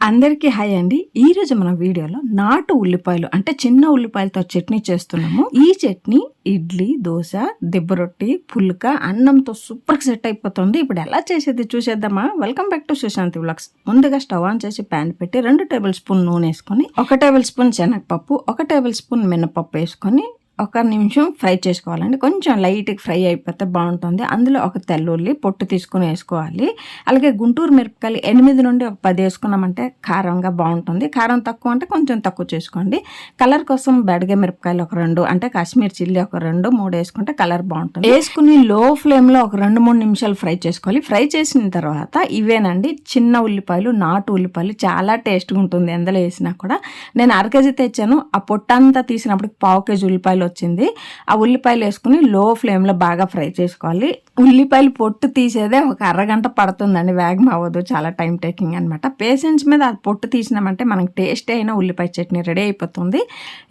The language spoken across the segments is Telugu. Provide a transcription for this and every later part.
అందరికీ హాయ్ అండి. ఈ రోజు మన వీడియోలో నాటు ఉల్లిపాయలు అంటే చిన్న ఉల్లిపాయలతో చట్నీ చేస్తున్నాము. ఈ చట్నీ ఇడ్లీ, దోశ, దిబ్బ రొట్టి, పుల్క, అన్నంతో సూపర్ సెట్ అయిపోతుంది. ఇప్పుడు ఎలా చేసేది చూసేద్దామా? Welcome back to Sushanti vlogs. ముందుగా స్టవ్ ఆన్ చేసి ప్యాన్ పెట్టి 2 టేబుల్ స్పూన్ నూనె వేసుకొని 1 టేబుల్ స్పూన్ శనగపప్పు, 1 టేబుల్ స్పూన్ మినపప్పు వేసుకొని 1 నిమిషం ఫ్రై చేసుకోవాలండి. కొంచెం లైట్గా ఫ్రై అయిపోతే బాగుంటుంది. అందులో ఒక తెల్లుల్లి పొట్టు తీసుకుని వేసుకోవాలి. అలాగే గుంటూరు మిరపకాయలు 8 నుండి 10 వేసుకున్నామంటే కారంగా బాగుంటుంది. కారం తక్కువ అంటే కొంచెం తక్కువ చేసుకోండి. కలర్ కోసం బెడగ మిరపకాయలు ఒక 2 అంటే కాశ్మీర్ చిల్లీ ఒక 2, 3 వేసుకుంటే కలర్ బాగుంటుంది. వేసుకుని లో ఫ్లేమ్లో ఒక 2-3 నిమిషాలు ఫ్రై చేసుకోవాలి. ఫ్రై చేసిన తర్వాత ఇవేనండి చిన్న ఉల్లిపాయలు, నాటు ఉల్లిపాయలు చాలా టేస్ట్గా ఉంటుంది. ఎందులో వేసినా కూడా నేను 1 కేజీ తెచ్చాను. ఆ పొట్టంతా తీసినప్పుడు 1/2 కేజీ ఉల్లిపాయలు వచ్చింది. ఆ ఉల్లిపాయలు వేసుకుని లో ఫ్లేమ్లో బాగా ఫ్రై చేసుకోవాలి. ఉల్లిపాయలు పొట్టు తీసేదే ఒక అరగంట పడుతుందండి. వేగం అవ్వదు, చాలా టైం టేకింగ్ అనమాట. పేషెన్స్ మీద ఆ పొట్టు తీసినామంటే మనకు టేస్ట్ అయిన ఉల్లిపాయ చట్నీ రెడీ అయిపోతుంది.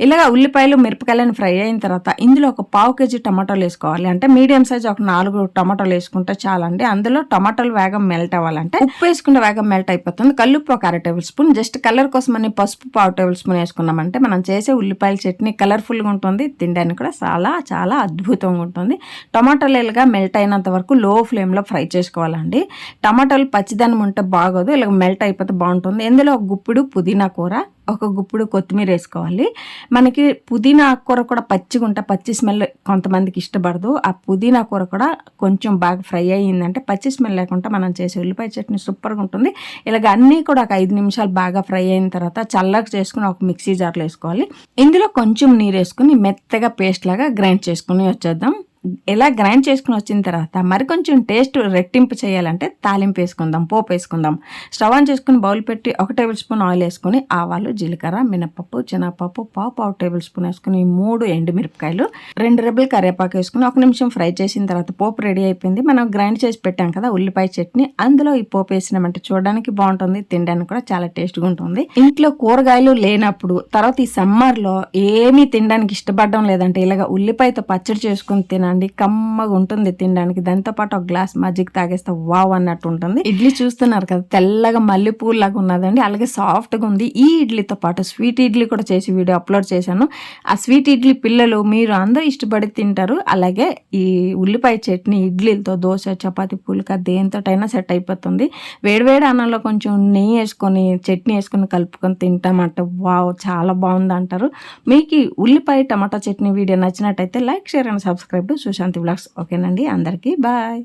ఇలాగ ఉల్లిపాయలు మిరపకాయలను ఫ్రై అయిన తర్వాత ఇందులో ఒక 1/2 కేజీ టమాటాలు వేసుకోవాలి. అంటే మీడియం సైజ్ ఒక 4 టమాటాలు వేసుకుంటే చాలండి. అందులో టమాటాలు వేగం మెల్ట్ అవ్వాలంటే ఉప్పు వేసుకుంటే వేగం మెల్ట్ అయిపోతుంది. కల్లుప్పు ఒక 1/2 టేబుల్ స్పూన్, జస్ట్ కలర్ కోసం అని పసుపు 1/2 టేబుల్ స్పూన్ వేసుకున్నామంటే మనం చేసే ఉల్లిపాయల చట్నీ కలర్ఫుల్గా ఉంటుంది. తినడానికి కూడా చాలా చాలా అద్భుతంగా ఉంటుంది. టమాటాలు ఇలాగా మెల్ట్ అయినంత వరకు లో ఫ్లేమ్లో ఫ్రై చేసుకోవాలండి. టమాటాలు పచ్చిదనం ఉంటే బాగోదు, ఇలా మెల్ట్ అయిపోతే బాగుంటుంది. ఇందులో ఒక గుప్పిడు పుదీనా కూర, ఒక గుప్పిడు కొత్తిమీర వేసుకోవాలి. మనకి పుదీనా కూర కూడా పచ్చిగా ఉంటే పచ్చి స్మెల్ కొంతమందికి ఇష్టపడదు. ఆ పుదీనా కూర కూడా కొంచెం బాగా ఫ్రై అయ్యిందంటే పచ్చి స్మెల్ లేకుండా మనం చేసే ఉల్లిపాయ చట్నీ సూపర్గా ఉంటుంది. ఇలాగ అన్నీ కూడా ఒక 5 నిమిషాలు బాగా ఫ్రై అయిన తర్వాత చల్లగా చేసుకుని ఒక మిక్సీ జార్లో వేసుకోవాలి. ఇందులో కొంచెం నీరు వేసుకుని మెత్తగా పేస్ట్ లాగా గ్రైండ్ చేసుకుని వచ్చేద్దాం. ఇలా గ్రైండ్ చేసుకుని వచ్చిన తర్వాత మరి కొంచెం టేస్ట్ రెట్టింపు చేయాలంటే తాలింపు వేసుకుందాం, పోపు వేసుకుందాం. స్టవ్ ఆన్ చేసుకుని బౌల్ పెట్టి 1 టేబుల్ స్పూన్ ఆయిల్ వేసుకుని ఆవాలు, జీలకర్ర, మినపప్పు, శనగపప్పు 1/2 టేబుల్ స్పూన్ వేసుకుని 3 ఎండుమిరపకాయలు, 2 రెబ్బలు కరివేపాకు వేసుకుని 1 నిమిషం ఫ్రై చేసిన తర్వాత పోపు రెడీ అయిపోయింది. మనం గ్రైండ్ చేసి పెట్టాం కదా ఉల్లిపాయ చట్నీ, అందులో ఈ పోపు వేసినామంటే చూడడానికి బాగుంటుంది, తినడానికి కూడా చాలా టేస్ట్గా ఉంటుంది. ఇంట్లో కూరగాయలు లేనప్పుడు తర్వాత ఈ సమ్మర్లో ఏమీ తినడానికి ఇష్టపడడం లేదంటే ఇలాగ ఉల్లిపాయతో పచ్చడి చేసుకుని తినండి. కమ్మగా ఉంటుంది తినడానికి. దాంతో పాటు ఒక గ్లాస్ మజ్జిగ తాగేస్తే వావ్ అన్నట్టు ఉంటుంది. ఇడ్లీ చూస్తున్నారు కదా, తెల్లగా మల్లెపూలు లాగా ఉన్నదండి, అలాగే సాఫ్ట్గా ఉంది. ఈ ఇడ్లీతో పాటు స్వీట్ ఇడ్లీ కూడా చేసి వీడియో అప్లోడ్ చేశాను. ఆ స్వీట్ ఇడ్లీ పిల్లలు మీరు అందరూ ఇష్టపడి తింటారు. అలాగే ఈ ఉల్లిపాయ చట్నీ ఇడ్లీలతో దోశ, చపాతి, పుల్క దేనితోటైనా సెట్ అయిపోతుంది. వేడివేడి అన్నంలో కొంచెం నెయ్యి వేసుకొని చట్నీ వేసుకొని కలుపుకొని తింటామంటే వావ్ చాలా బాగుంది అంటారు. మీకు ఉల్లిపాయ టమాటా చట్నీ వీడియో నచ్చినట్టయితే like, share and subscribe to Sushanti vlogs. ఓకేనండి, అందరికీ బాయ్.